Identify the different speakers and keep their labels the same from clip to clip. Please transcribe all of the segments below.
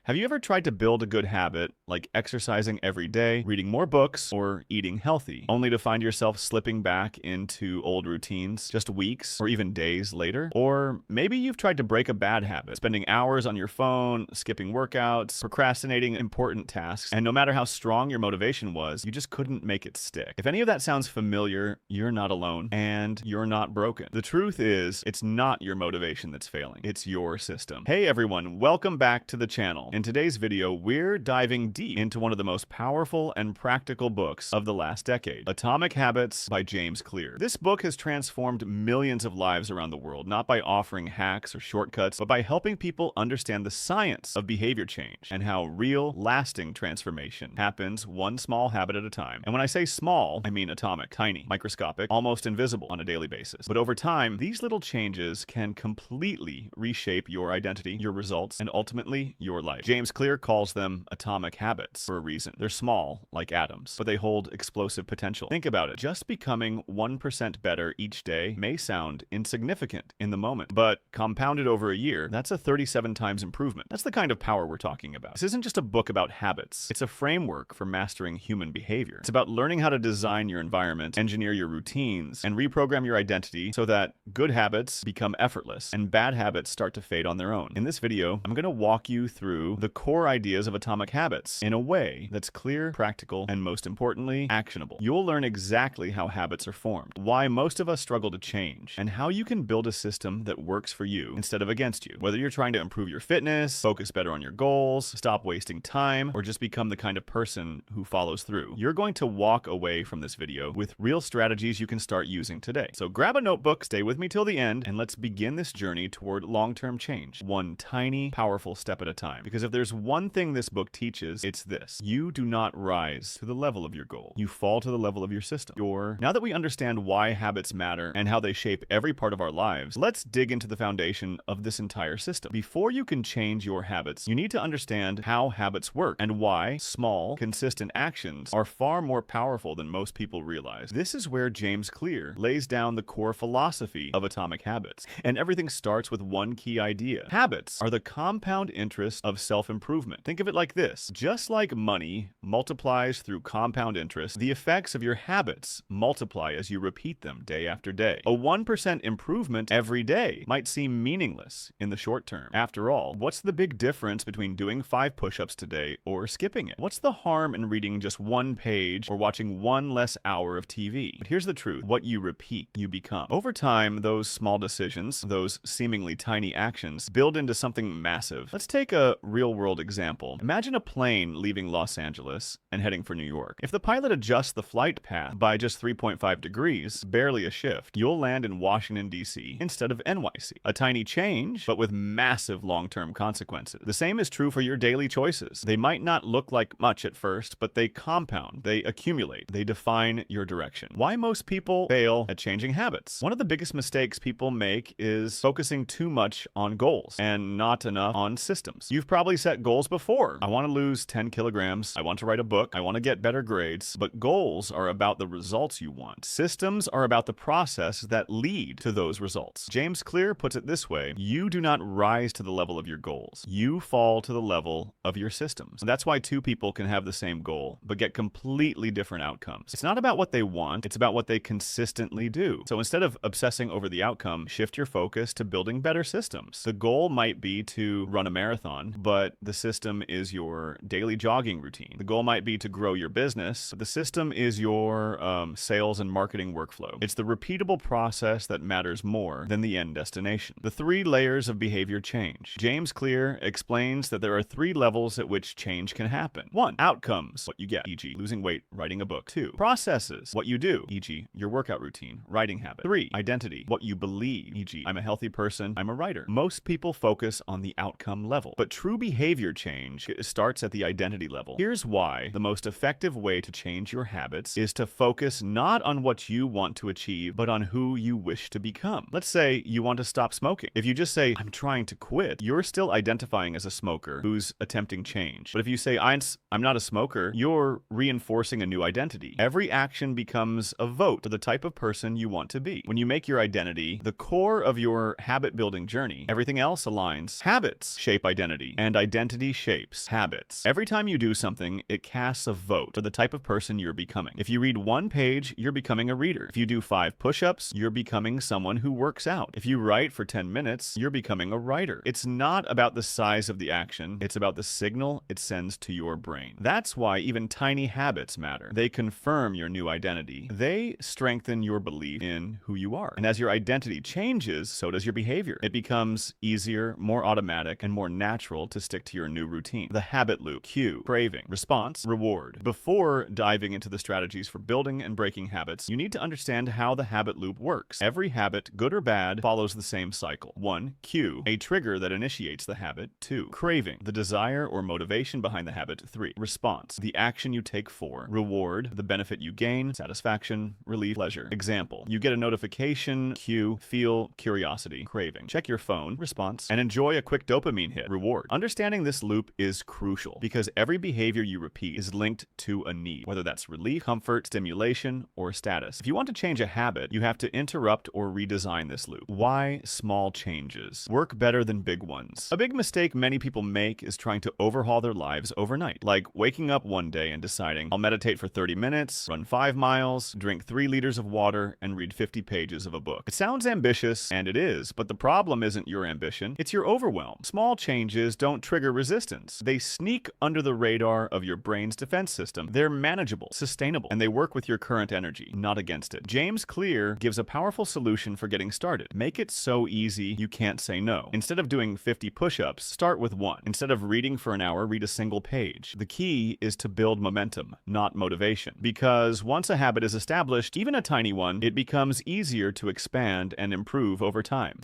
Speaker 1: Have you ever tried to build a good habit, like exercising every day, reading more books, or eating healthy, only to find yourself slipping back into old routines just weeks or even days later? Or maybe you've tried to break a bad habit, spending hours on your phone, skipping workouts, procrastinating important tasks, and no matter how strong your motivation was, you just couldn't make it stick. If any of that sounds familiar, you're not alone, and you're not broken. The truth is, it's not your motivation that's failing, it's your system. Hey everyone, welcome back to the channel. In today's video, we're diving deep into one of the most powerful and practical books of the last decade, Atomic Habits by James Clear. This book has transformed millions of lives around the world, not by offering hacks or shortcuts, but by helping people understand the science of behavior change and how real, lasting transformation happens one small habit at a time. And when I say small, I mean atomic, tiny, microscopic, almost invisible on a daily basis. But over time, these little changes can completely reshape your identity, your results, and ultimately your life. James Clear calls them atomic habits for a reason. They're small, like atoms, but they hold explosive potential. Think about it. Just becoming 1% better each day may sound insignificant in the moment, but compounded over a year, that's a 37 times improvement. That's the kind of power we're talking about. This isn't just a book about habits. It's a framework for mastering human behavior. It's about learning how to design your environment, engineer your routines, and reprogram your identity so that good habits become effortless and bad habits start to fade on their own. In this video, I'm going to walk you through the core ideas of atomic habits in a way that's clear, practical, and most importantly, actionable. You'll learn exactly how habits are formed, why most of us struggle to change, and how you can build a system that works for you instead of against you. Whether you're trying to improve your fitness, focus better on your goals, stop wasting time, or just become the kind of person who follows through, you're going to walk away from this video with real strategies you can start using today. So grab a notebook, stay with me till the end, and let's begin this journey toward long-term change, one tiny, powerful step at a time. Because if there's one thing this book teaches, it's this: you do not rise to the level of your goal. You fall to the level of your system. Now that we understand why habits matter and how they shape every part of our lives, let's dig into the foundation of this entire system. Before you can change your habits, you need to understand how habits work and why small, consistent actions are far more powerful than most people realize. This is where James Clear lays down the core philosophy of atomic habits. And everything starts with one key idea. Habits are the compound interest of self-improvement. Think of it like this. Just like money multiplies through compound interest, the effects of your habits multiply as you repeat them day after day. A 1% improvement every day might seem meaningless in the short term. After all, what's the big difference between doing 5 push-ups today or skipping it? What's the harm in reading just one page or watching one less hour of TV? But here's the truth. What you repeat, you become. Over time, those small decisions, those seemingly tiny actions, build into something massive. Let's take a real-world example. Imagine a plane leaving Los Angeles and heading for New York. If the pilot adjusts the flight path by just 3.5 degrees, barely a shift, you'll land in Washington, D.C. instead of NYC. A tiny change, but with massive long-term consequences. The same is true for your daily choices. They might not look like much at first, but they compound, they accumulate, they define your direction. Why most people fail at changing habits? One of the biggest mistakes people make is focusing too much on goals and not enough on systems. You've probably set goals before. I want to lose 10 kilograms. I want to write a book. I want to get better grades. But goals are about the results you want. Systems are about the process that lead to those results. James Clear puts it this way: you do not rise to the level of your goals. You fall to the level of your systems. And that's why two people can have the same goal, but get completely different outcomes. It's not about what they want. It's about what they consistently do. So instead of obsessing over the outcome, shift your focus to building better systems. The goal might be to run a marathon, but the system is your daily jogging routine. The goal might be to grow your business, but the system is your sales and marketing workflow. It's the repeatable process that matters more than the end destination. The 3 layers of behavior change. James Clear explains that there are 3 levels at which change can happen. 1. Outcomes, what you get, e.g. losing weight, writing a book. 2. Processes, what you do, e.g. your workout routine, writing habit. 3. Identity, what you believe, e.g. I'm a healthy person, I'm a writer. Most people focus on the outcome level, but true behavior change starts at the identity level. Here's why the most effective way to change your habits is to focus not on what you want to achieve, but on who you wish to become. Let's say you want to stop smoking. If you just say, I'm trying to quit, you're still identifying as a smoker who's attempting change. But if you say, I'm not a smoker, you're reinforcing a new identity. Every action becomes a vote for the type of person you want to be. When you make your identity the core of your habit building journey, everything else aligns. Habits shape identity, and And identity shapes habits. Every time you do something, it casts a vote for the type of person you're becoming. If you read one page, you're becoming a reader. If you do 5 push-ups, you're becoming someone who works out. If you write for 10 minutes, you're becoming a writer. It's not about the size of the action, it's about the signal it sends to your brain. That's why even tiny habits matter. They confirm your new identity. They strengthen your belief in who you are. And as your identity changes, so does your behavior. It becomes easier, more automatic, and more natural to stick to your new routine. The habit loop: cue, craving, response, reward. Before diving into the strategies for building and breaking habits, you need to understand how the habit loop works. Every habit, good or bad, follows the same cycle. 1. Cue, a trigger that initiates the habit. 2. Craving, the desire or motivation behind the habit. 3. Response, the action you take. 4. Reward, the benefit you gain, satisfaction, relief, pleasure. Example, you get a notification, cue, feel curiosity, craving. Check your phone, response, and enjoy a quick dopamine hit, reward. Understanding this loop is crucial because every behavior you repeat is linked to a need, whether that's relief, comfort, stimulation, or status. If you want to change a habit, you have to interrupt or redesign this loop. Why small changes work better than big ones? A big mistake many people make is trying to overhaul their lives overnight, like waking up one day and deciding, I'll meditate for 30 minutes, run 5 miles, drink 3 liters of water, and read 50 pages of a book. It sounds ambitious, and it is, but the problem isn't your ambition, it's your overwhelm. Small changes don't trigger resistance. They sneak under the radar of your brain's defense system. They're manageable, sustainable, and they work with your current energy, not against it. James Clear gives a powerful solution for getting started. Make it so easy you can't say no. Instead of doing 50 push-ups, start with 1. Instead of reading for an hour, read a single page. The key is to build momentum, not motivation. Because once a habit is established, even a tiny one, it becomes easier to expand and improve over time.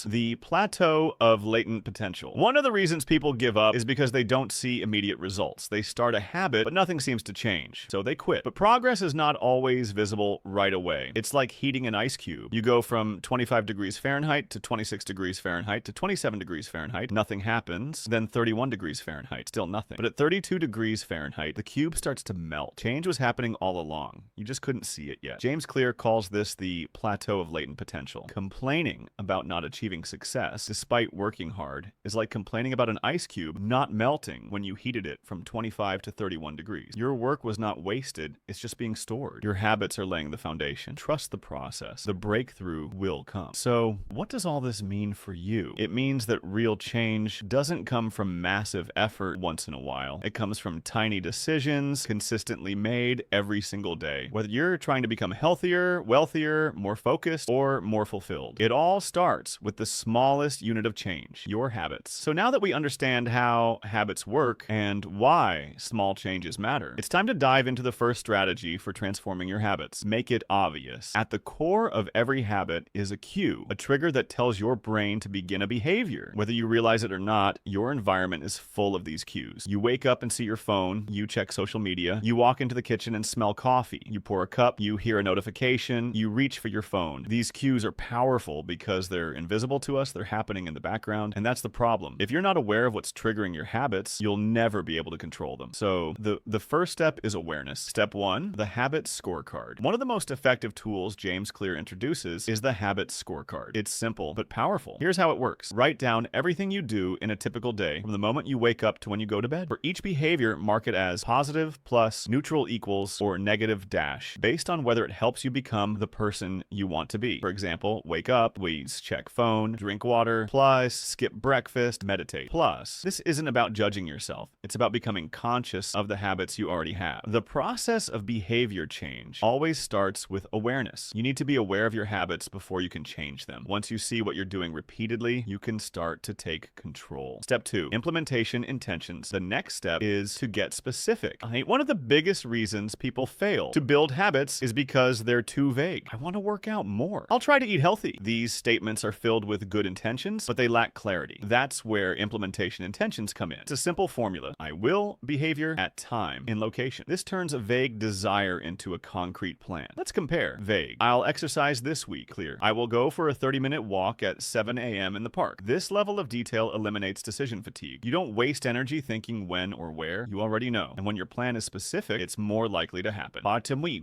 Speaker 1: The plateau of latent potential. One of the reasons people give up is because they don't see immediate results. They start a habit, but nothing seems to change, so they quit. But progress is not always visible right away. It's like heating an ice cube. You go from 25 degrees Fahrenheit to 26 degrees Fahrenheit to 27 degrees Fahrenheit. Nothing happens. Then 31 degrees Fahrenheit. Still nothing. But at 32 degrees Fahrenheit, the cube starts to melt. Change was happening all along. You just couldn't see it yet. James Clear calls this the plateau of latent potential. Complaining about not achieving success, despite working hard, is like complaining about an ice cube not melting when you heated it from 25 to 31 degrees. Your work was not wasted, it's just being stored. Your habits are laying the foundation. Trust the process. The breakthrough will come. So, what does all this mean for you? It means that real change doesn't come from massive effort once in a while. It comes from tiny decisions consistently made every single day. Whether you're trying to become healthier, wealthier, more focused, or more fulfilled, it all starts with the smallest unit of change, your habits. So now that we understand how habits work and why small changes matter, it's time to dive into the first strategy for transforming your habits. Make it obvious. At the core of every habit is a cue, a trigger that tells your brain to begin a behavior. Whether you realize it or not, your environment is full of these cues. You wake up and see your phone, you check social media, you walk into the kitchen and smell coffee, you pour a cup, you hear a notification, you reach for your phone. These cues are powerful because they're invisible to us, they're happening in the background, and that's the problem. If you're not aware of what's triggering your habits, you'll never be able to control them. So the first step is awareness. Step 1, the habit scorecard. One of the most effective tools James Clear introduces is the habit scorecard. It's simple but powerful. Here's how it works. Write down everything you do in a typical day from the moment you wake up to when you go to bed. For each behavior, mark it as positive plus, neutral equals, or negative dash, based on whether it helps you become the person you want to be. For example, wake up, please check phone, drink water, plus skip breakfast, meditate. Plus, this isn't about judging yourself. It's about becoming conscious of the habits you already have. The process of behavior change always starts with awareness. You need to be aware of your habits before you can change them. Once you see what you're doing repeatedly, you can start to take control. Step 2, implementation intentions. The next step is to get specific. One of the biggest reasons people fail to build habits is because they're too vague. I want to work out more. I'll try to eat healthy. These statements are filled with good intentions, but they lack clarity. That's where implementation intentions come in. It's a simple formula. I will behavior at time in location. This turns a vague desire into a concrete plan. Let's compare. Vague. I'll exercise this week. Clear. I will go for a 30-minute walk at 7 a.m. in the park. This level of detail eliminates decision fatigue. You don't waste energy thinking when or where. You already know. And when your plan is specific, it's more likely to happen.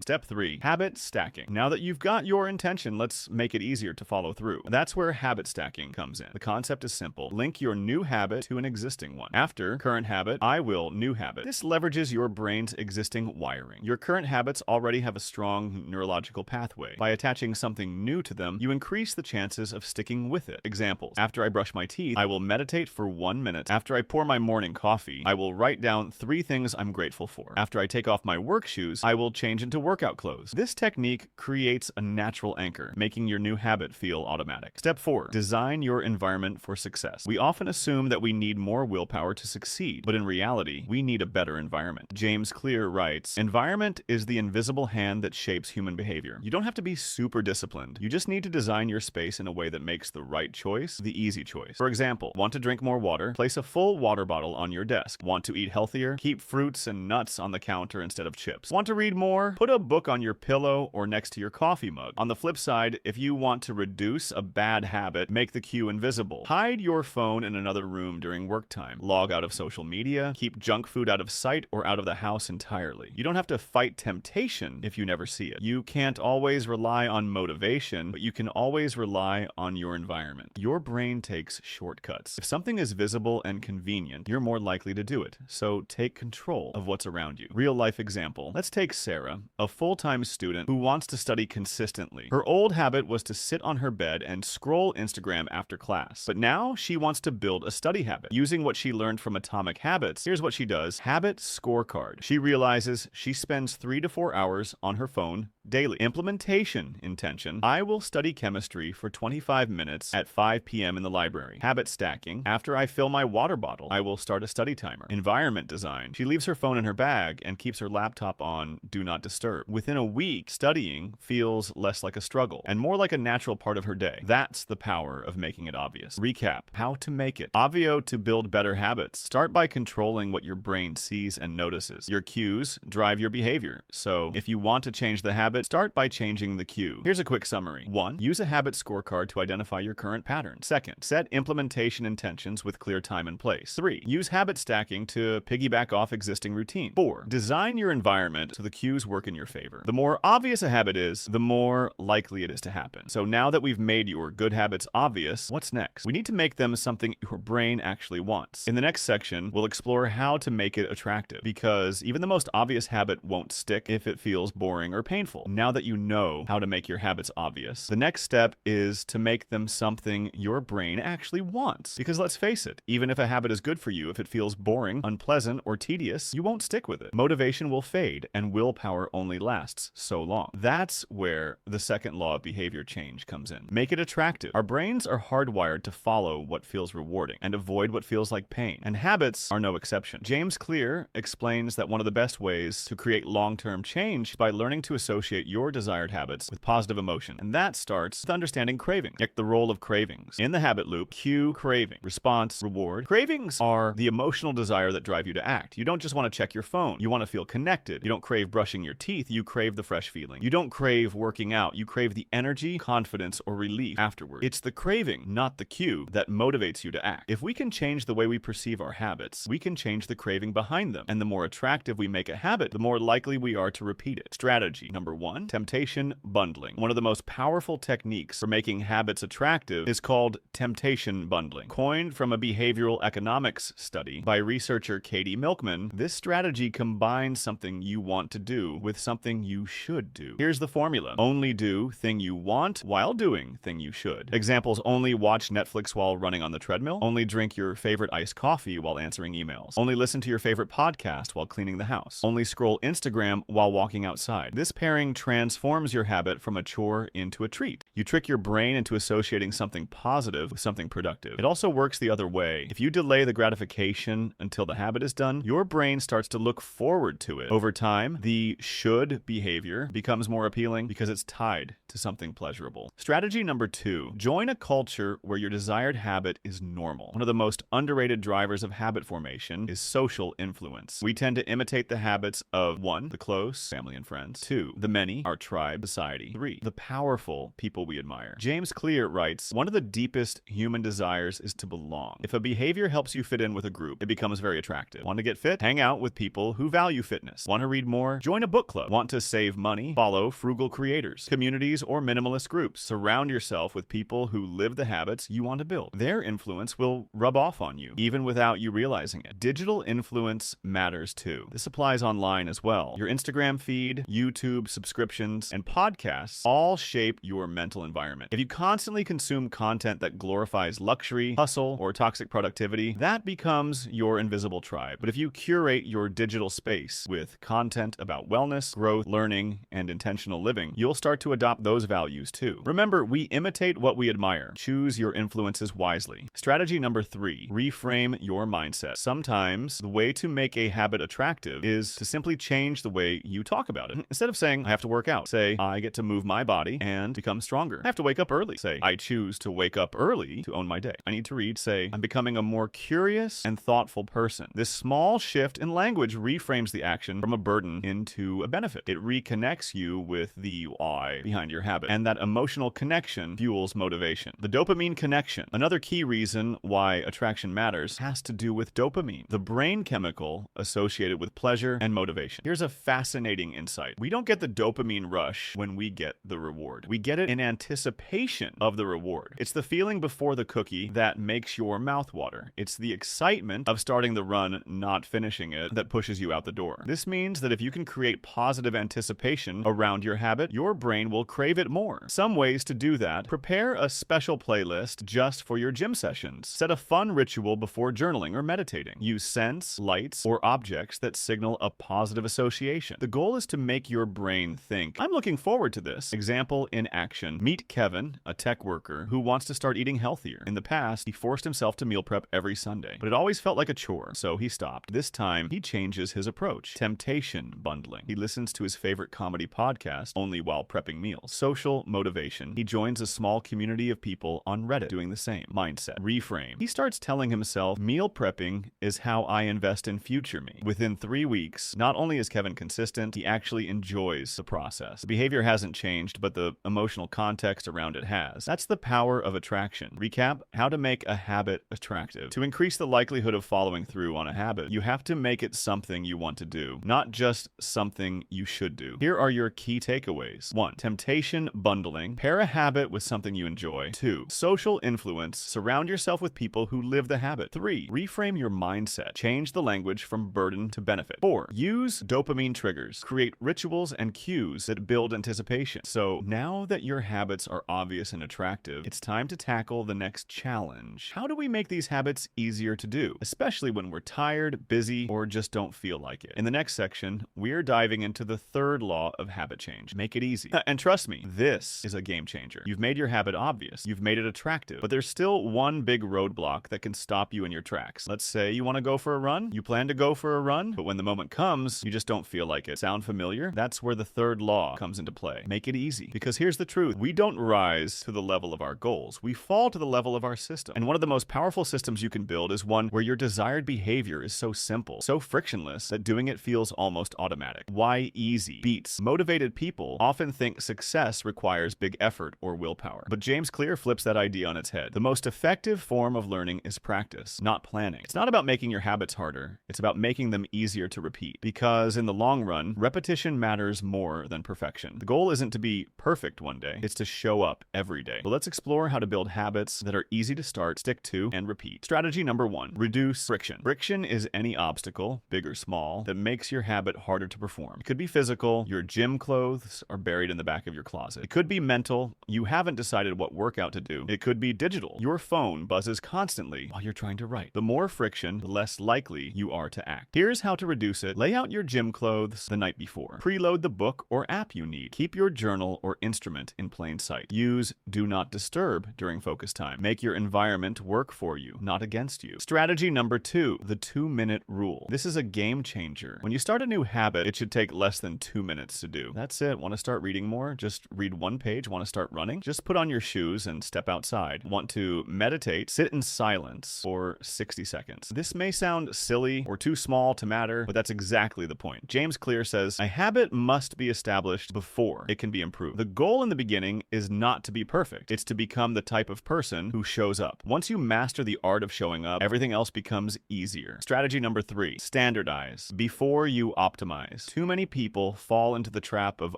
Speaker 1: Step 3, habit stacking. Now that you've got your intention, let's make it easier to follow through. That's where habit stacking comes in. The concept is simple. Link your new habit habit to an existing one. After current habit, I will new habit. This leverages your brain's existing wiring. Your current habits already have a strong neurological pathway. By attaching something new to them, you increase the chances of sticking with it. Examples: after I brush my teeth, I will meditate for 1 minute. After I pour my morning coffee, I will write down 3 things I'm grateful for. After I take off my work shoes, I will change into workout clothes. This technique creates a natural anchor, making your new habit feel automatic. Step 4. Design your environment for success. We often assume that we need more willpower to succeed, but in reality, we need a better environment. James Clear writes, "Environment is the invisible hand that shapes human behavior." You don't have to be super disciplined. You just need to design your space in a way that makes the right choice the easy choice. For example, want to drink more water? Place a full water bottle on your desk. Want to eat healthier? Keep fruits and nuts on the counter instead of chips. Want to read more? Put a book on your pillow or next to your coffee mug. On the flip side, if you want to reduce a bad habit, make the cue invisible. Hide your phone in another room during work time. Log out of social media. Keep junk food out of sight or out of the house entirely. You don't have to fight temptation if you never see it. You can't always rely on motivation, but you can always rely on your environment. Your brain takes shortcuts. If something is visible and convenient, you're more likely to do it. So take control of what's around you. Real life example. Let's take Sarah, a full-time student who wants to study consistently. Her old habit was to sit on her bed and scroll Instagram after class. But now she wants to build a study habit. Using what she learned from Atomic Habits, here's what she does. Habit scorecard. She realizes she spends 3 to 4 hours on her phone daily. Implementation intention. I will study chemistry for 25 minutes at 5 p.m. in the library. Habit stacking. After I fill my water bottle, I will start a study timer. Environment design. She leaves her phone in her bag and keeps her laptop on Do Not Disturb. Within a week, studying feels less like a struggle and more like a natural part of her day. That's the power of making it obvious. Recap. How to make it obvio to build better habits. Start by controlling what your brain sees and notices. Your cues drive your behavior. So if you want to change the habit, start by changing the cue. Here's a quick summary. 1. Use a habit scorecard to identify your current pattern. 2nd, set implementation intentions with clear time and place. 3. Use habit stacking to piggyback off existing routine. 4. Design your environment so the cues work in your favor. The more obvious a habit is, the more likely it is to happen. So now that we've made your good habits obvious, what's next? We need to make them something your brain actually wants. In the next section, we'll explore how to make it attractive, because even the most obvious habit won't stick if it feels boring or painful. Now that you know how to make your habits obvious, the next step is to make them something your brain actually wants. Because let's face it, even if a habit is good for you, if it feels boring, unpleasant, or tedious, you won't stick with it. Motivation will fade, and willpower only lasts so long. That's where the second law of behavior change comes in. Make it attractive. Our brains are hardwired to follow what feels rewarding and avoid what feels like pain, and habits are no exception. James Clear explains that one of the best ways to create long-term change is by learning to associate your desired habits with positive emotion, and that starts with understanding craving. Check the role of cravings. In the habit loop, cue, craving, response, reward. Cravings are the emotional desire that drive you to act. You don't just want to check your phone. You want to feel connected. You don't crave brushing your teeth. You crave the fresh feeling. You don't crave working out. You crave the energy, confidence, or relief afterward. It's the craving, not the cue, that motivates you to act. If we can change the way we perceive our habits, we can change the craving behind them. And the more attractive we make a habit, the more likely we are to repeat it. Strategy number 1, temptation bundling. One of the most powerful techniques for making habits attractive is called temptation bundling. Coined from a behavioral economics study by researcher Katie Milkman, this strategy combines something you want to do with something you should do. Here's the formula. Only do thing you want while doing thing you should. Examples: only watch Netflix while running on the treadmill. Only drink your favorite iced coffee while answering emails. Only listen to your favorite podcast while cleaning the house. Only scroll Instagram while walking outside. This pairing transforms your habit from a chore into a treat. You trick your brain into associating something positive with something productive. It also works the other way. If you delay the gratification until the habit is done, your brain starts to look forward to it. Over time, the should behavior becomes more appealing because it's tied to something pleasurable. Strategy number 2, join a culture where your desired habit is normal. One of the most underrated drivers of habit formation is social influence. We tend to imitate the habits of 1, the close, family and friends; 2, the many, our tribe, society. 3. The powerful people we admire. James Clear writes, one of the deepest human desires is to belong. If a behavior helps you fit in with a group, it becomes very attractive. Want to get fit? Hang out with people who value fitness. Want to read more? Join a book club. Want to save money? Follow frugal creators, communities, or minimalist groups. Surround yourself with people who live the habits you want to build. Their influence will rub off on you, even without you realizing it. Digital influence matters too. This applies online as well. Your Instagram feed, YouTube subscriptions, and podcasts all shape your mental environment. If you constantly consume content that glorifies luxury, hustle, or toxic productivity, that becomes your invisible tribe. But if you curate your digital space with content about wellness, growth, learning, and intentional living, you'll start to adopt those values too. Remember, we imitate what we admire. Choose your influences wisely. Strategy number 3, reframe your mindset. Sometimes the way to make a habit attractive is to simply change the way you talk about it. Instead of saying, I have to work out, say, I get to move my body and become stronger. I have to wake up early. Say, I choose to wake up early to own my day. I need to read. Say, I'm becoming a more curious and thoughtful person. This small shift in language reframes the action from a burden into a benefit. It reconnects you with the why behind your habit, and that emotional connection fuels motivation. The dopamine connection. Another key reason why attraction matters has to do with dopamine, the brain chemical associated with pleasure and motivation. Here's a fascinating insight. We don't get the dopamine rush when we get the reward. We get it in anticipation of the reward. It's the feeling before the cookie that makes your mouth water. It's the excitement of starting the run, not finishing it, that pushes you out the door. This means that if you can create positive anticipation around your habit, your brain will crave it more. Some ways to do that: prepare a special playlist just for your gym sessions. Set a fun ritual before journaling or meditating. Use scents, lights, or objects that signal a positive association. The goal is to make your brain think, I'm looking forward to this. Example in action. Meet Kevin, a tech worker who wants to start eating healthier. In the past, he forced himself to meal prep every Sunday, but it always felt like a chore, so he stopped. This time, he changes his approach. Temptation bundling. He listens to his favorite comedy podcast only while prepping meals. Social motivation. He joins a small community of people on Reddit doing the same. Mindset. Reframe. He starts telling himself, meal prepping is how I invest in future me. Within 3 weeks, not only is Kevin consistent, he actually enjoys the process. The behavior hasn't changed, but the emotional context around it has. That's the power of attraction. Recap: how to make a habit attractive. To increase the likelihood of following through on a habit, you have to make it something you want to do, not just something you should do. Here are your key takeaways. 1. Temptation bundling. Pair a habit with something you enjoy. 2. Social influence. Surround yourself with people who live the habit. 3. Reframe your mindset. Change the language from burden to benefit. 4. Use dopamine triggers. Create rituals and cues that build anticipation. So now that your habits are obvious and attractive, it's time to tackle the next challenge. How do we make these habits easier to do, especially when we're tired, busy, or just don't feel like it? In the next section, we're diving into the third law of habit change. Make it easy. And trust me, this is a game changer. You've made your habit obvious. You've made it attractive. But there's still one big roadblock that can stop you in your tracks. Let's say you want to go for a run. You plan to go for a run, but when the moment comes, you just don't feel like it. Sound familiar? That's where the third law comes into play. Make it easy. Because here's the truth. We don't rise to the level of our goals. We fall to the level of our system. And one of the most powerful systems you can build is one where your desired behavior is so simple, so frictionless, that doing it feels almost automatic. Why easy beats motivated people often think success requires big effort or willpower. But James Clear flips that idea on its head. The most effective form of learning is practice, not planning. It's not about making your habits harder. It's about making them easier to repeat. Because in the long run, repetition matters more than perfection. The goal isn't to be perfect one day. It's to show up every day. But let's explore how to build habits that are easy to start, stick to, and repeat. Strategy number 1. Reduce friction. Friction is any obstacle, big or small, that makes your habit harder to perform. It could be physical. Your gym clothes are buried in the back of your closet. It could be mental. You haven't decided what workout to do. It could be digital. Your phone buzzes constantly while you're trying to write. The more friction, the less likely you are to act. Here's how to reduce it. Lay out your gym clothes the night before. Preload the book or app you need. Keep your journal or instrument in plain sight. Use Do Not Disturb during focus time. Make your environment work for you, not against you. Strategy number 2, the 2-minute rule. This is a game changer. When you start a new habit, it should take less than 2 minutes to do. That's it. Want to start reading more? Just read one page. Want to start running? Just put on your shoes and step outside. Want to meditate? Sit in silence for 60 seconds. This may sound silly or too small to matter, but that's exactly the point. James Clear says, a habit must be be established before it can be improved. The goal in the beginning is not to be perfect. It's to become the type of person who shows up. Once you master the art of showing up, everything else becomes easier. Strategy number 3, standardize before you optimize. Too many people fall into the trap of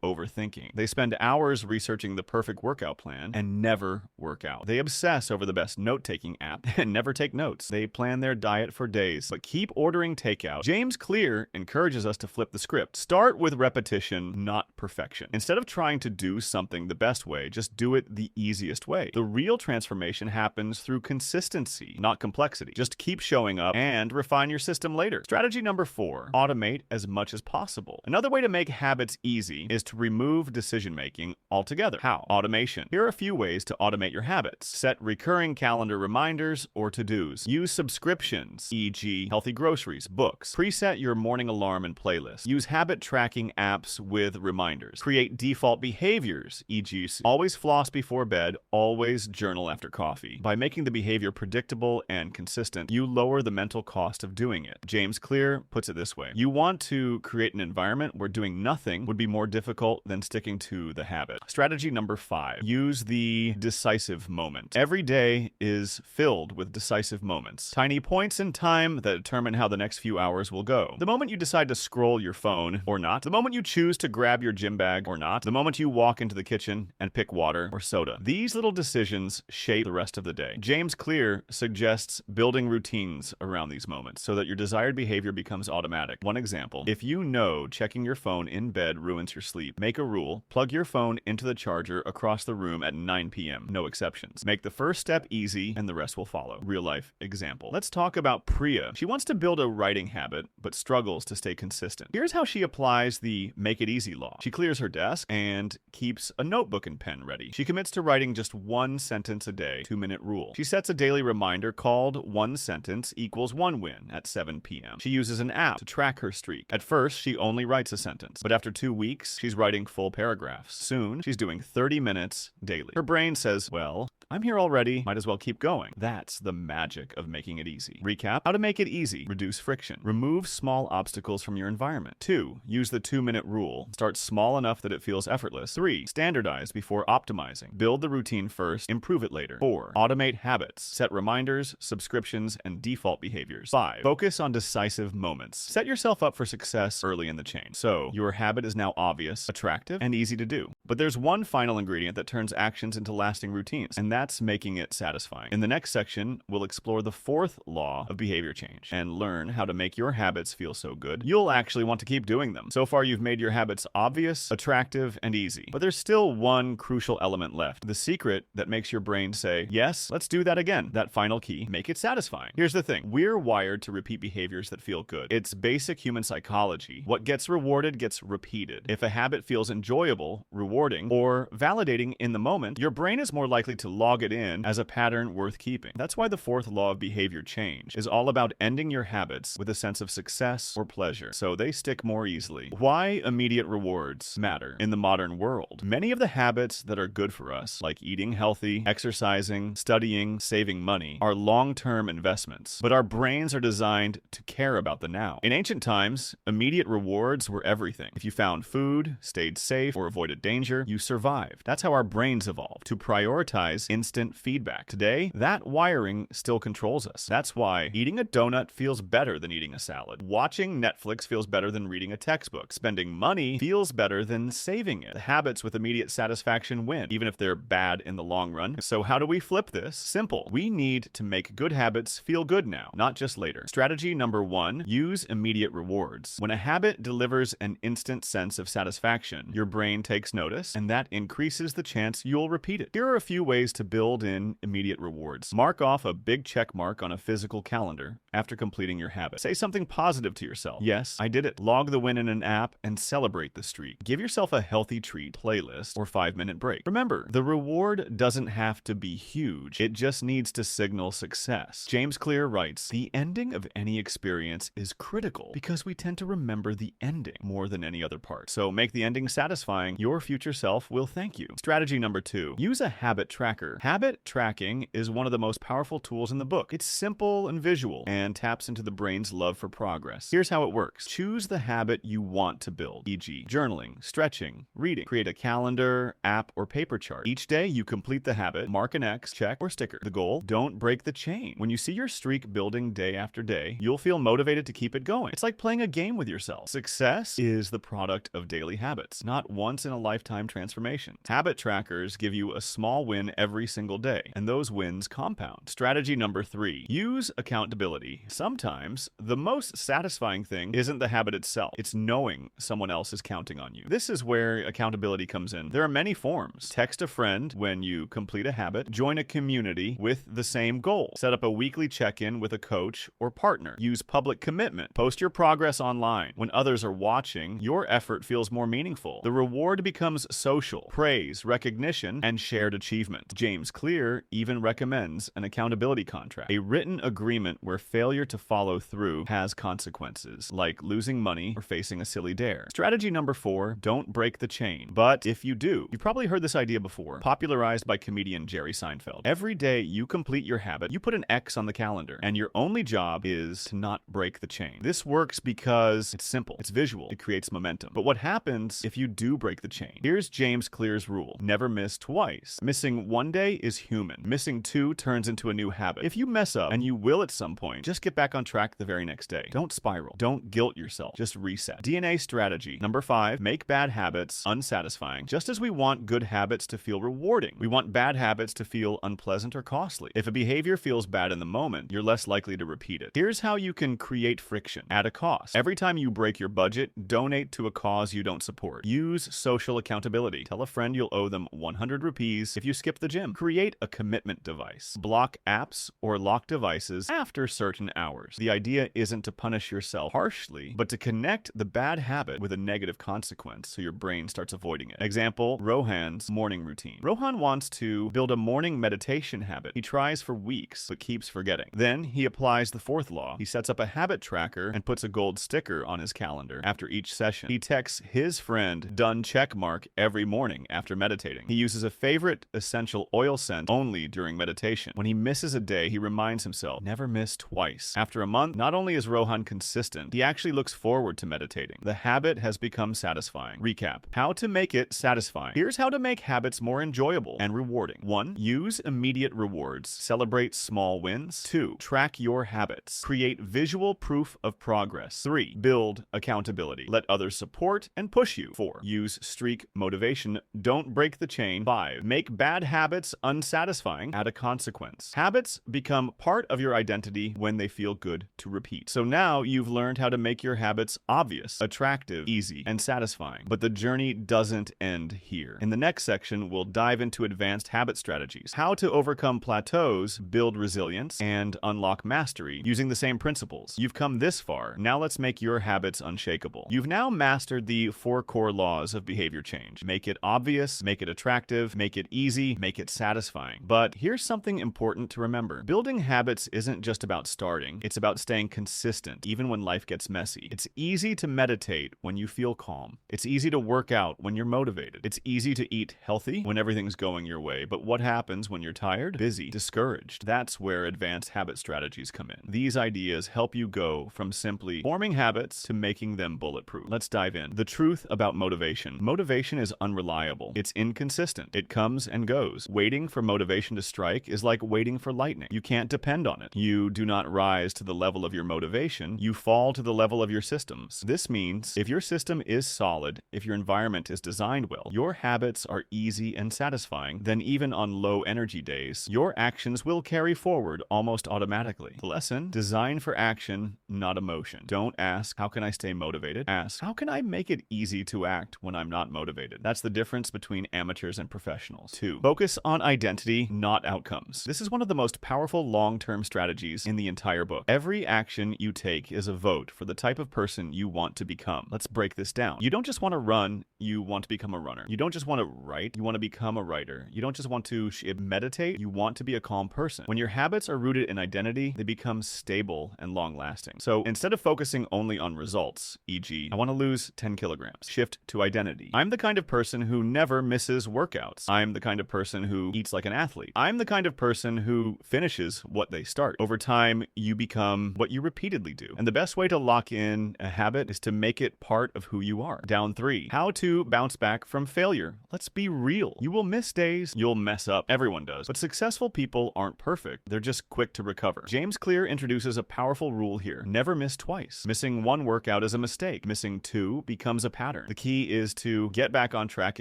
Speaker 1: overthinking. They spend hours researching the perfect workout plan and never work out. They obsess over the best note-taking app and never take notes. They plan their diet for days, but keep ordering takeout. James Clear encourages us to flip the script. Start with repetition, not perfection. Instead of trying to do something the best way, just do it the easiest way. The real transformation happens through consistency, not complexity. Just keep showing up and refine your system later. Strategy number 4, automate as much as possible. Another way to make habits easy is to remove decision-making altogether. How? Automation. Here are a few ways to automate your habits. Set recurring calendar reminders or to-dos. Use subscriptions, e.g. healthy groceries, books. Preset your morning alarm and playlist. Use habit tracking apps with reminders. Create default behaviors, e.g. always floss before bed, always journal after coffee. By making the behavior predictable and consistent, you lower the mental cost of doing it. James Clear puts it this way: you want to create an environment where doing nothing would be more difficult than sticking to the habit. Strategy number 5, use the decisive moment. Every day is filled with decisive moments, tiny points in time that determine how the next few hours will go. The moment you decide to scroll your phone or not, the moment you choose to grab your gym bag or not, the moment you walk into the kitchen and pick water or soda. These little decisions shape the rest of the day. James Clear suggests building routines around these moments so that your desired behavior becomes automatic. One example: if you know checking your phone in bed ruins your sleep, make a rule: plug your phone into the charger across the room at 9 p.m. No exceptions. Make the first step easy and the rest will follow. Real life example. Let's talk about Priya. She wants to build a writing habit but struggles to stay consistent. Here's how she applies the make it easy law. She clears her desk and keeps a notebook and pen ready. She commits to writing just one sentence a day, 2-minute rule. She sets a daily reminder called 1 sentence equals 1 win at 7 p.m. She uses an app to track her streak. At first, she only writes a sentence, but after 2 weeks, she's writing full paragraphs. Soon, she's doing 30 minutes daily. Her brain says, well, I'm here already, might as well keep going. That's the magic of making it easy. Recap: how to make it easy. Reduce friction. Remove small obstacles from your environment. 2, use the 2-minute rule. Start small enough that it feels effortless. 3, standardize before optimizing. Build the routine first, improve it later. 4, automate habits. Set reminders, subscriptions, and default behaviors. 5, focus on decisive moments. Set yourself up for success early in the chain. So, your habit is now obvious, attractive, and easy to do. But there's one final ingredient that turns actions into lasting routines, and that's making it satisfying. In the next section, we'll explore the 4th law of behavior change and learn how to make your habits feel so good you'll actually want to keep doing them. So far, you've made your habits obvious, attractive, and easy. But there's still one crucial element left. The secret that makes your brain say, yes, let's do that again. That final key: make it satisfying. Here's the thing. We're wired to repeat behaviors that feel good. It's basic human psychology. What gets rewarded gets repeated. If a habit feels enjoyable, rewarding, or validating in the moment, your brain is more likely to log it in as a pattern worth keeping. That's why the 4th law of behavior change is all about ending your habits with a sense of success or pleasure, so they stick more easily. Why immediate rewards matter in the modern world. Many of the habits that are good for us, like eating healthy, exercising, studying, saving money, are long-term investments, but our brains are designed to care about the now. In ancient times, immediate rewards were everything. If you found food, stayed safe, or avoided danger, you survived. That's how our brains evolved, to prioritize instant feedback. Today, that wiring still controls us. That's why eating a donut feels better than eating a salad. Watching Netflix feels better than reading a textbook. Spending money feels better than saving it. The habits with immediate satisfaction win, even if they're bad in the long run. So how do we flip this? Simple. We need to make good habits feel good now, not just later. Strategy number 1, use immediate rewards. When a habit delivers an instant sense of satisfaction, your brain takes notice, and that increases the chance you'll repeat it. Here are a few ways to build in immediate rewards. Mark off a big check mark on a physical calendar after completing your habit. Say something positive to yourself. Yes, I did it. Log the win in an app and celebrate the streak. Give yourself a healthy treat, playlist, or 5-minute break. Remember, the reward doesn't have to be huge. It just needs to signal success. James Clear writes, the ending of any experience is critical because we tend to remember the ending more than any other part. So make the ending satisfying. Your future self will thank you. Strategy number 2, use a habit tracker here. Habit tracking is one of the most powerful tools in the book. It's simple and visual and taps into the brain's love for progress. Here's how it works. Choose the habit you want to build, e.g., journaling, stretching, reading. Create a calendar, app, or paper chart. Each day you complete the habit, mark an X, check, or sticker. The goal? Don't break the chain. When you see your streak building day after day, you'll feel motivated to keep it going. It's like playing a game with yourself. Success is the product of daily habits, not once-in-a-lifetime transformations. Habit trackers give you a small win every single day, and those wins compound. Strategy number 3, use accountability. Sometimes, the most satisfying thing isn't the habit itself. It's knowing someone else is counting on you. This is where accountability comes in. There are many forms. Text a friend when you complete a habit. Join a community with the same goal. Set up a weekly check-in with a coach or partner. Use public commitment. Post your progress online. When others are watching, your effort feels more meaningful. The reward becomes social. Praise, recognition, and shared achievement. James Clear even recommends an accountability contract, a written agreement where failure to follow through has consequences, like losing money or facing a silly dare. Strategy number 4, don't break the chain. But if you do, you've probably heard this idea before, popularized by comedian Jerry Seinfeld. Every day you complete your habit, you put an X on the calendar, and your only job is to not break the chain. This works because it's simple, it's visual, it creates momentum. But what happens if you do break the chain? Here's James Clear's rule: never miss twice. Missing one day is human. Missing 2 turns into a new habit. If you mess up, and you will at some point, just get back on track the very next day. Don't spiral. Don't guilt yourself. Just reset. DNA strategy. Number 5, make bad habits unsatisfying. Just as we want good habits to feel rewarding, we want bad habits to feel unpleasant or costly. If a behavior feels bad in the moment, you're less likely to repeat it. Here's how you can create friction at a cost. Every time you break your budget, donate to a cause you don't support. Use social accountability. Tell a friend you'll owe them 100 rupees if you skip the gym. Create a commitment device. Block apps or lock devices after certain hours. The idea isn't to punish yourself harshly, but to connect the bad habit with a negative consequence so your brain starts avoiding it. Example, Rohan's morning routine. Rohan wants to build a morning meditation habit. He tries for weeks, but keeps forgetting. Then he applies the 4th law. He sets up a habit tracker and puts a gold sticker on his calendar after each session. He texts his friend done checkmark every morning after meditating. He uses a favorite essential oil scent only during meditation. When he misses a day, he reminds himself, never miss twice. After a month, not only is Rohan consistent, he actually looks forward to meditating. The habit has become satisfying. Recap: how to make it satisfying. Here's how to make habits more enjoyable and rewarding. 1. Use immediate rewards. Celebrate small wins. 2. Track your habits. Create visual proof of progress. 3. Build accountability. Let others support and push you. 4. Use streak motivation. Don't break the chain. 5. Make bad habits unsatisfying at a consequence. Habits become part of your identity when they feel good to repeat. So now you've learned how to make your habits obvious, attractive, easy, and satisfying. But the journey doesn't end here. In the next section, we'll dive into advanced habit strategies, how to overcome plateaus, build resilience, and unlock mastery using the same principles. You've come this far. Now let's make your habits unshakable. You've now mastered the 4 core laws of behavior change. Make it obvious, make it attractive, make it easy, make it satisfying. But here's something important to remember. Building habits isn't just about starting, it's about staying consistent, even when life gets messy. It's easy to meditate when you feel calm. It's easy to work out when you're motivated. It's easy to eat healthy when everything's going your way. But what happens when you're tired, busy, discouraged? That's where advanced habit strategies come in. These ideas help you go from simply forming habits to making them bulletproof. Let's dive in. The truth about motivation. Motivation is unreliable. It's inconsistent. It comes and goes. Waiting for motivation to strike is like waiting for lightning. You can't depend on it. You do not rise to the level of your motivation. You fall to the level of your systems. This means if your system is solid, if your environment is designed well, your habits are easy and satisfying, then even on low energy days, your actions will carry forward almost automatically. The lesson: design for action, not emotion. Don't ask, how can I stay motivated? Ask, how can I make it easy to act when I'm not motivated? That's the difference between amateurs and professionals. 2. Focus on identity, not outcomes. This is one of the most powerful long-term strategies in the entire book. Every action you take is a vote for the type of person you want to become. Let's break this down. You don't just want to run, you want to become a runner. You don't just want to write, you want to become a writer. You don't just want to meditate, you want to be a calm person. When your habits are rooted in identity, they become stable and long-lasting. So instead of focusing only on results, e.g., I want to lose 10 kilograms, shift to identity. I'm the kind of person who never misses workouts. I'm the kind of person who who eats like an athlete. I'm the kind of person who finishes what they start. Over time, you become what you repeatedly do. And the best way to lock in a habit is to make it part of who you are. Down 3, how to bounce back from failure. Let's be real. You will miss days, you'll mess up. Everyone does. But successful people aren't perfect. They're just quick to recover. James Clear introduces a powerful rule here. Never miss twice. Missing one workout is a mistake. Missing 2 becomes a pattern. The key is to get back on track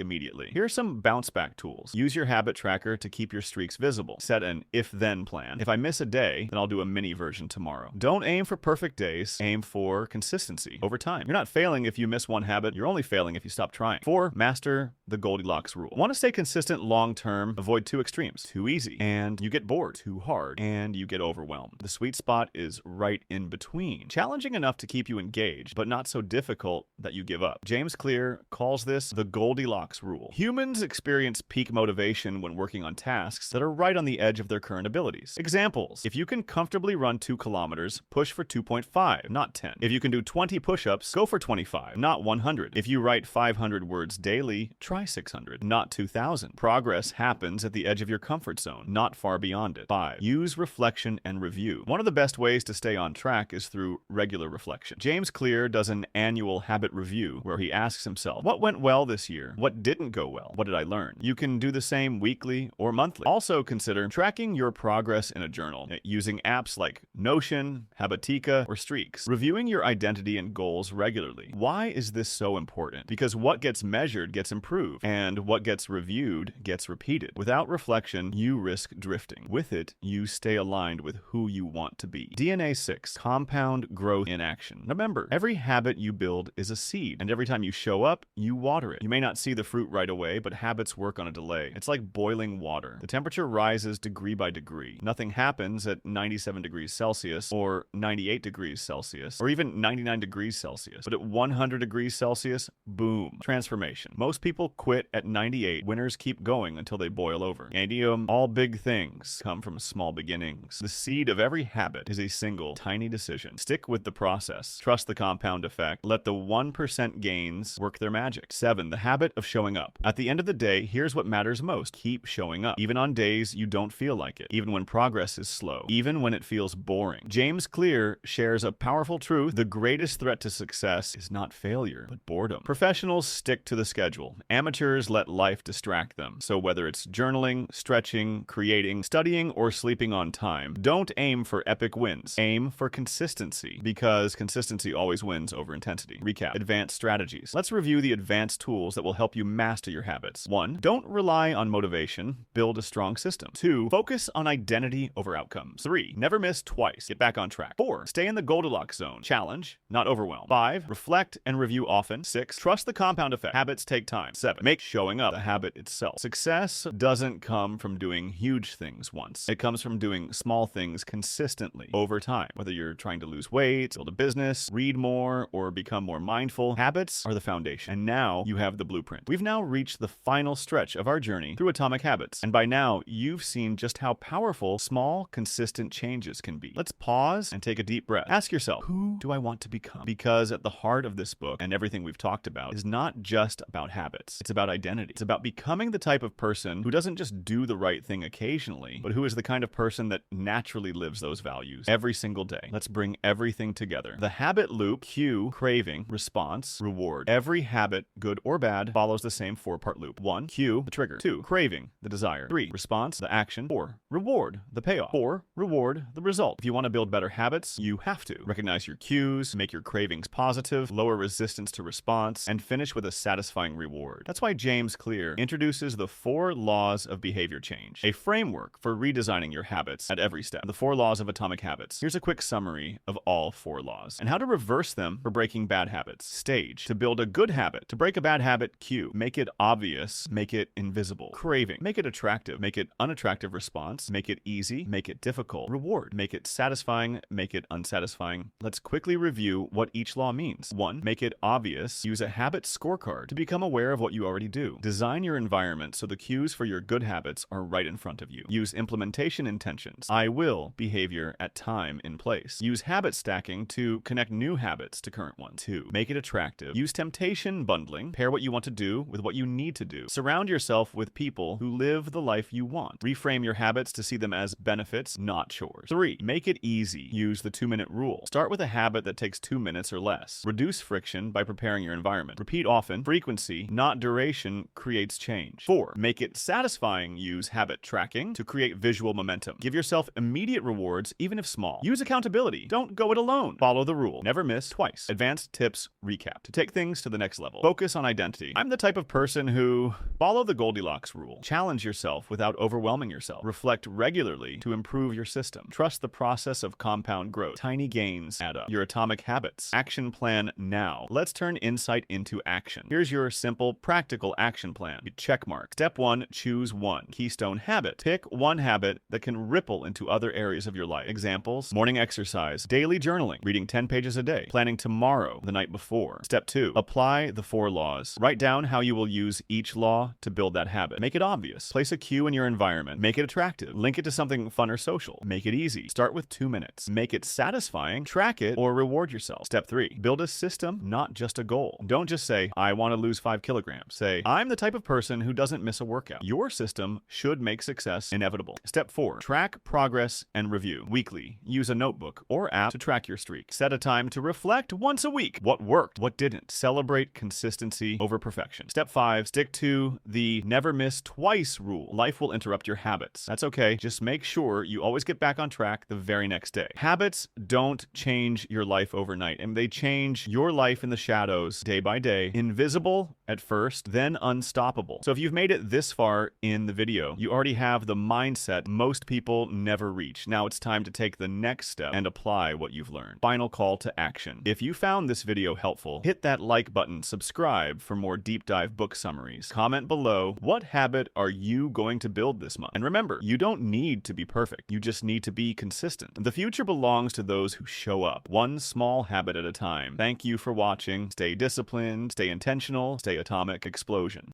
Speaker 1: immediately. Here are some bounce back tools. Use your habit tracker to keep your streaks visible. Set an if-then plan. If I miss a day, then I'll do a mini version tomorrow. Don't aim for perfect days. Aim for consistency over time. You're not failing if you miss one habit. You're only failing if you stop trying. 4, master the Goldilocks rule. Want to stay consistent long-term, avoid 2 extremes. Too easy, and you get bored. Too hard, and you get overwhelmed. The sweet spot is right in between. Challenging enough to keep you engaged, but not so difficult that you give up. James Clear calls this the Goldilocks rule. Humans experience peak motivation when working on tasks that are right on the edge of their current abilities. Examples: if you can comfortably run 2 kilometers, push for 2.5, not 10. If you can do 20 push-ups, go for 25, not 100. If you write 500 words daily, try 600, not 2,000. Progress happens at the edge of your comfort zone, not far beyond it. 5, use reflection and review. One of the best ways to stay on track is through regular reflection. James Clear does an annual habit review where he asks himself, what went well this year? What didn't go well? What did I learn? You can do the same weekly or monthly. Also consider tracking your progress in a journal using apps like Notion, Habitica, or Streaks. Reviewing your identity and goals regularly. Why is this so important? Because what gets measured gets improved, and what gets reviewed gets repeated. Without reflection, you risk drifting. With it, you stay aligned with who you want to be. DNA 6, compound growth in action. Remember, every habit you build is a seed, and every time you show up, you water it. You may not see the fruit right away, but habits work on a delay. It's like boiling water. The temperature rises degree by degree. Nothing happens at 97 degrees Celsius or 98 degrees Celsius or even 99 degrees Celsius. But at 100 degrees Celsius, boom, transformation. Most people quit at 98. Winners keep going until they boil over. And all big things come from small beginnings. The seed of every habit is a single tiny decision. Stick with the process. Trust the compound effect. Let the 1% gains work their magic. 7, the habit of showing up. At the end of the day, here's what matters most. Keep showing up. Even on days you don't feel like it. Even when progress is slow. Even when it feels boring. James Clear shares a powerful truth. The greatest threat to success is not failure, but boredom. Professionals stick to the schedule. Amateurs let life distract them. So whether it's journaling, stretching, creating, studying, or sleeping on time, don't aim for epic wins. Aim for consistency, because consistency always wins over intensity. Recap. Advanced strategies. Let's review the advanced tools that will help you master your habits. 1, don't rely on motivation. Build a strong system. 2, focus on identity over outcomes. 3, never miss twice. Get back on track. 4, stay in the Goldilocks zone. Challenge, not overwhelm. 5, reflect and review often. 6, trust the compound effect. Habits take time. 7, make showing up the habit itself. Success doesn't come from doing huge things once. It comes from doing small things consistently over time. Whether you're trying to lose weight, build a business, read more, or become more mindful, habits are the foundation. And now you have the blueprint. We've now reached the final stretch of our journey through Atomic Habits. And by now, you've seen just how powerful small, consistent changes can be. Let's pause and take a deep breath. Ask yourself, who do I want to become? Because at the heart of this book and everything we've talked about is not just about habits. It's about identity. It's about becoming the type of person who doesn't just do the right thing occasionally, but who is the kind of person that naturally lives those values every single day. Let's bring everything together. The habit loop: cue, craving, response, reward. Every habit, good or bad, follows the same 4-part loop. 1, cue, the trigger. 2, craving, the desire. 3, response, the action. 4, reward, the payoff. 4, reward, the result. If you want to build better habits, you have to recognize your cues, make your cravings positive, lower resistance to response, and finish with a satisfying reward. That's why James Clear introduces the 4 laws of behavior change, a framework for redesigning your habits at every step. The 4 laws of Atomic Habits. Here's a quick summary of all 4 laws and how to reverse them for breaking bad habits. Stage: to build a good habit. To break a bad habit, cue. Make it obvious. Make it invisible. Craving: make it attractive. Make it unattractive. Response: make it easy. Make it difficult. Reward: make it satisfying. Make it unsatisfying. Let's quickly review what each law means. 1, make it obvious. Use a habit scorecard to become aware of what you already do. Design your environment so the cues for your good habits are right in front of you. Use implementation intentions. I will behavior at time in place. Use habit stacking to connect new habits to current ones. 2, make it attractive. Use temptation bundling. Pair what you want to do with what you need to do. Surround yourself with people who live the life you want. Reframe your habits to see them as benefits, not chores. 3. Make it easy. Use the 2-minute rule. Start with a habit that takes 2 minutes or less. Reduce friction by preparing your environment. Repeat often. Frequency, not duration, creates change. 4. Make it satisfying. Use habit tracking to create visual momentum. Give yourself immediate rewards, even if small. Use accountability. Don't go it alone. Follow the rule. Never miss twice. Advanced tips recap to take things to the next level. Focus on identity. I'm the type of person who follow the Goldilocks rule. Challenge yourself without overwhelming yourself. Reflect regularly to improve your system. Trust the process of compound growth. Tiny gains add up. Your atomic habits. Action plan now. Let's turn insight into action. Here's your simple, practical action plan. You check mark. Step 1, choose one. Keystone habit. Pick one habit that can ripple into other areas of your life. Examples: morning exercise, daily journaling, reading 10 pages a day, planning tomorrow the night before. Step 2, apply the 4 laws. Write down how you will use each law to build that habit. Make it obvious. Place a cue in your environment. Make it attractive. Link it to something fun or social. Make it easy. Start with 2 minutes. Make it satisfying. Track it or reward yourself. Step 3, build a system, not just a goal. Don't just say, I want to lose 5 kilograms. Say, I'm the type of person who doesn't miss a workout. Your system should make success inevitable. Step 4, track progress and review. Weekly, use a notebook or app to track your streak. Set a time to reflect once a week. What worked? What didn't? Celebrate consistency over perfection. Step 5, stick to the never miss twice rule. Life will interrupt your habits. That's okay. Just make sure you always get back on track the very next day. Habits don't change your life overnight, and they change your life in the shadows day by day. Invisible at first, then unstoppable. So if you've made it this far in the video, you already have the mindset most people never reach. Now it's time to take the next step and apply what you've learned. Final call to action. If you found this video helpful, hit that like button, subscribe for more deep dive book summaries. Comment below, what habit are you going to build this month? And remember, you don't need to be perfect. You just need to be consistent. The future belongs to those who show up, one small habit at a time. Thank you for watching. Stay disciplined, stay intentional, stay atomic. Explosion.